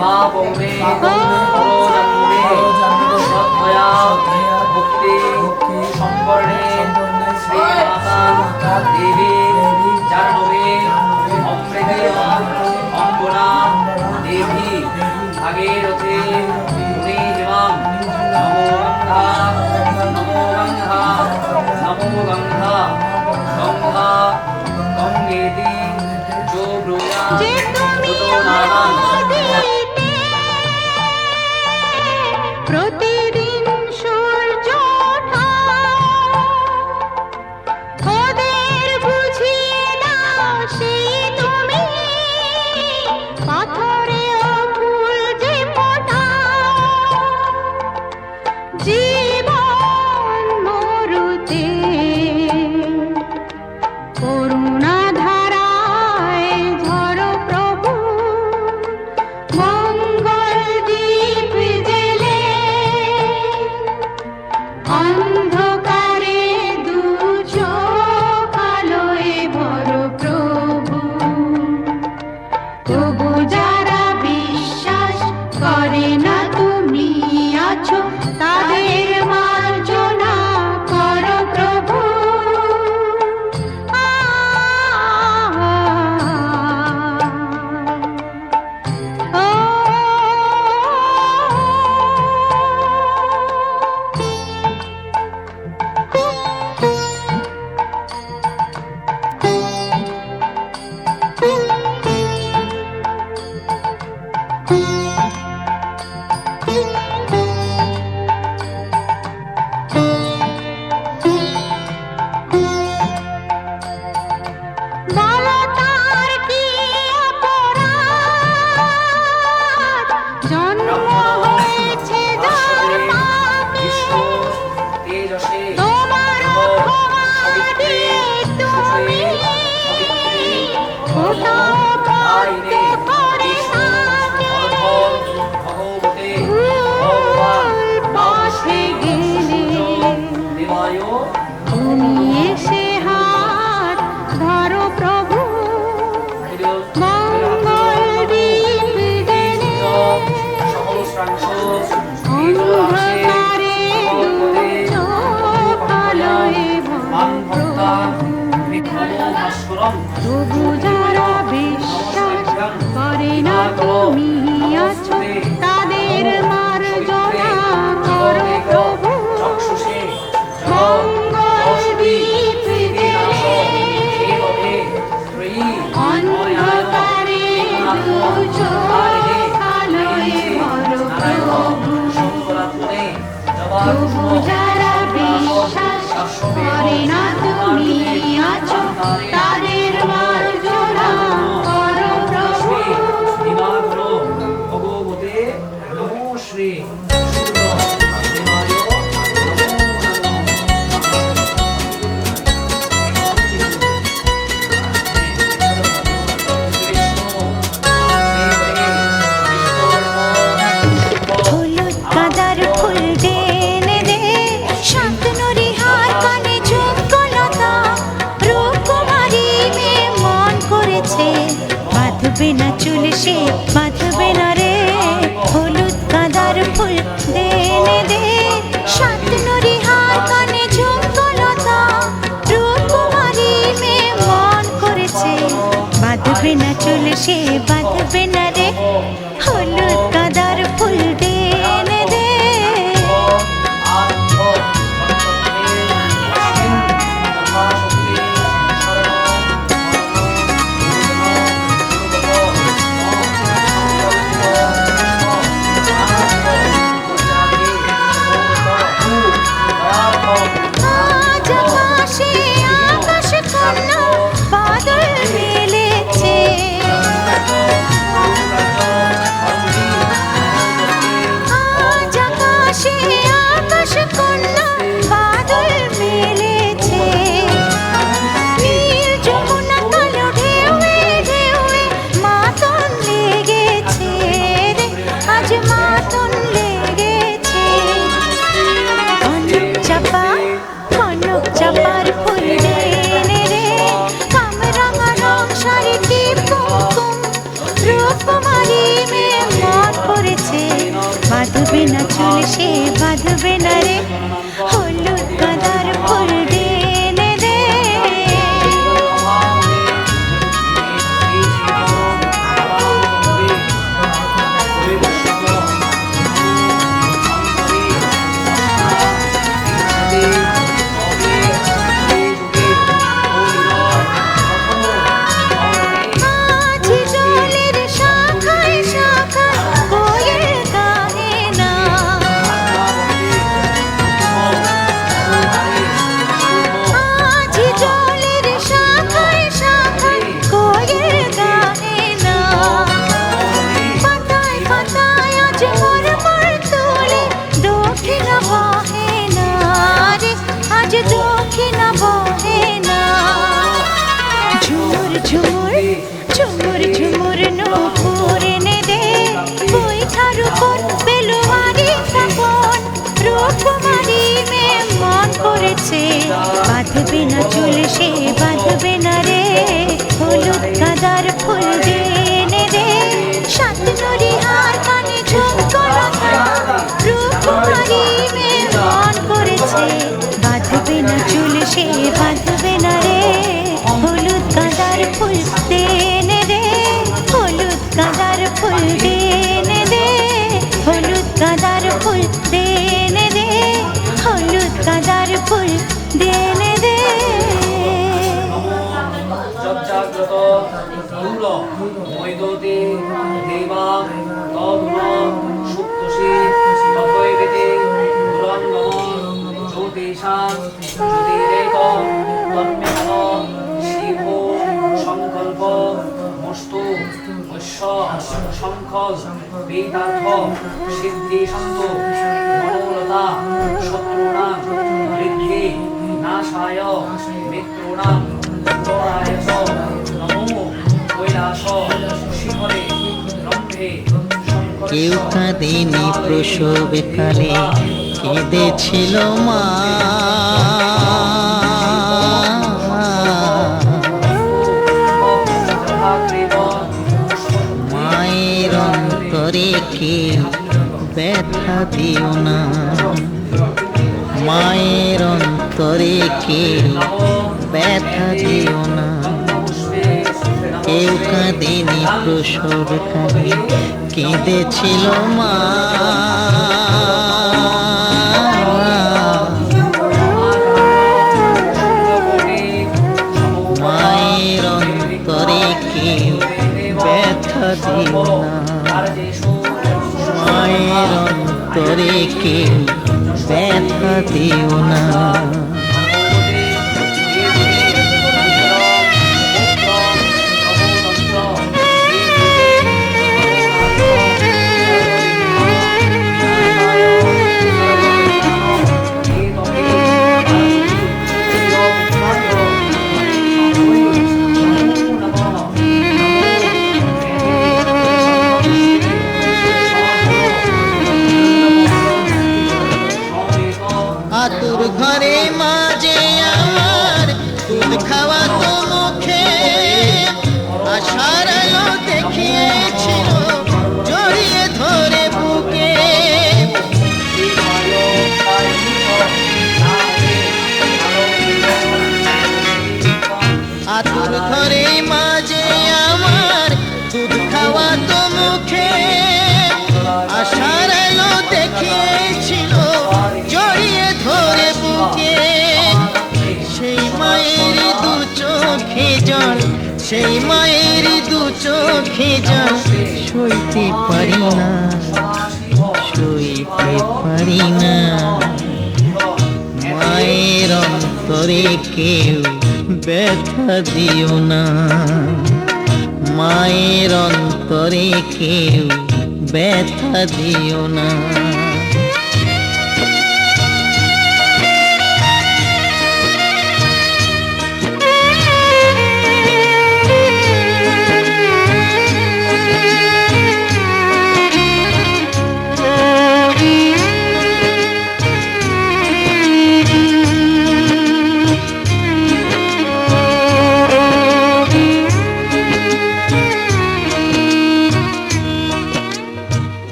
পাপমে পরজন্মে শ্রদ্ধয়া ভক্তি সম্বর্ণে শ্রীমাতা দেবী জাহ্নবী অমৃতে অম্বনা দেবী ভাগীরথী মুনি হিমাম নমো গঙ্গা নমো গঙ্গা নমো গঙ্গা গঙ্গা গঙ্গেতি जो ब्रूया तो नारायण प्रतिदिन सूर्य ओठा ओদের বুঝিয়ে দাও সেই তুমি পাথরে ফুল যে ফোটাও জীবন মরুতে করুণা তবু যারা বিশ্বাস করে না তুমি আছো তাদের মার্জনা করো প্রভু মঙ্গল দীপ অন্ধকারে আলোয় ভরো প্রভু তবু যারা বিশ্বাস করে না তুমি আছো তাদের মার্জনা করো প্রভু দিবাকরো ভগবতে নমো শ্রী বাঁধবে না চুল সে বাঁধবে না রে হলুদ কাঁদার ফুল দেনে দে শান্তনুরি হার কানে ঝুমকলতা রূপকুমারী মেয়ে মন করেছে বাঁধবে না চুল সে বাঁধবে না রে হলুদ কাঁদার ফুল দেনে দে বাঁধবে না চুল সে বাঁধবে না রে হলুদ গাঁদার ফুল দেনে দে আজি জলের শাখায় শাখায় কোয়েল গাহে না আজি জলের শাখায় শাখায় কোয়েল গাহে না পাতায় পাতায় আজ মরমর তুলে দক্ষিণ বহে না রে আজ দক্ষিণ বহে না ঝুমুর ঝুমুর ঝুমুর ঝুমুর নূপুর এনে দে বৈঠার উপর বেলুয়ারি কাপন রূপকুমারী মেয়ে মন করেছে বাঁধবে না চুল সে বাঁধবে না রে হলুদ গাঁদার ফুল দেনে দে সাত নড়ি হার কানে ঝুমকো রাখা রূপকুমারী মেয়ে মন করেছে বাঁধবে না চুল সে বাঁধবে না রে হলুদ গাঁদার ফুল দেনে দে হলুদ গাঁদার ফুল দেনে দে হলুদ গাঁদার ফুল দেনে দে হলুদ গাঁদার ফুল দেনে দে যজ্জাগ্রত দূর মৈদতে দেবাং তদুন সুপ্তসি তথৈবেতে দুরঙ্গম জ্যোতিষাং জ্যোতিরেক তন্মেহ শিব সংকল্প মস্তু বৈশ্য শঙ্খ বেদার্থ সিদ্ধি সন্ত মনোরথা শত্রুণাং বৃদ্ধি নাশায় মিত্রুণাং উত্তরায় চ নমো কৈলাস শিখরে ব্রহ্মে কেউ কাঁদেনি প্রসবকালে কেঁদেছিল মা মায়ের অন্তরে কেউ ব্যথা দিও না মায়ের অন্তরে কেউ ব্যথা দিও না কেউ কাঁদেনি প্রসবকালে কেঁদেছিল মা মায়ের অন্তরে কেউ ব্যথা দিও না মায়ের অন্তরে কেউ ব্যথা দিও না আতুর ঘরে মাঝে আমার দুধ খাওয়া তো মুখে আশার আলো দেখিয়েছিল জড়িয়ে ধরে বুকে আতুর ঘরে মাঝে আমার দুধ খাওয়া তো মুখে আশার আলো দেখিয়েছিল জড়িয়ে ধরে বুকে সেই মায়ের দু চোখে জল সেই মায়ের দু চোখে জল সইতে পারি না সইতে পারি না মায়ের অন্তরে কেউ ব্যথা দিও না মায়ের অন্তরে কেউ ব্যথা দিও না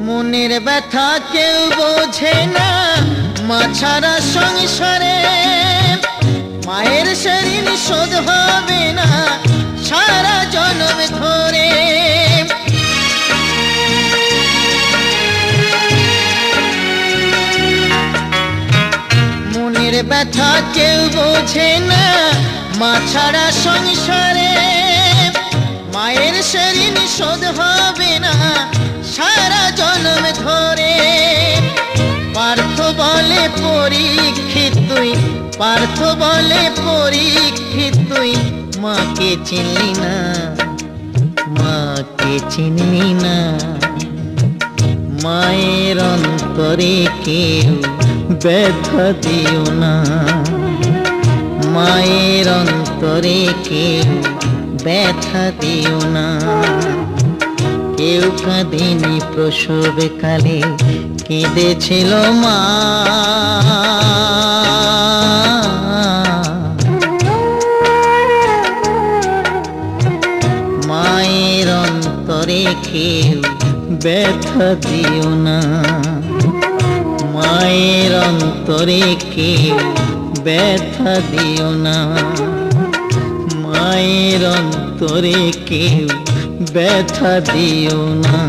মনের ব্যথা কেউ বোঝে না মা ছাড়া সংসারে, মায়ের সেদিন শোধ হবে না সারা জন্ম ধরে। মনের ব্যথা কেউ বোঝে না মা ছাড়া সংসারে, মায়ের সেদিন শোধ হবে না সারা জন্ম ধরে। পার্থ বলে পরীক্ষিত তুই, পার্থ বলে পরীক্ষিত তুই মাকে চিনলি না, মাকে চিনলি না। মায়ের অন্তরে কেউ ব্যথা দিও না, মায়ের অন্তরে কেউ ব্যথা দিও না। কেউ কাঁদেনি প্রসবে কালে, কেঁদেছিল মা। মায়ের অন্তরে কেউ ব্যথা দিও না, মায়ের অন্তরে কেউ ব্যথা দিও না, মায়ের অন্তরে কেউ ব্যথা দিও না।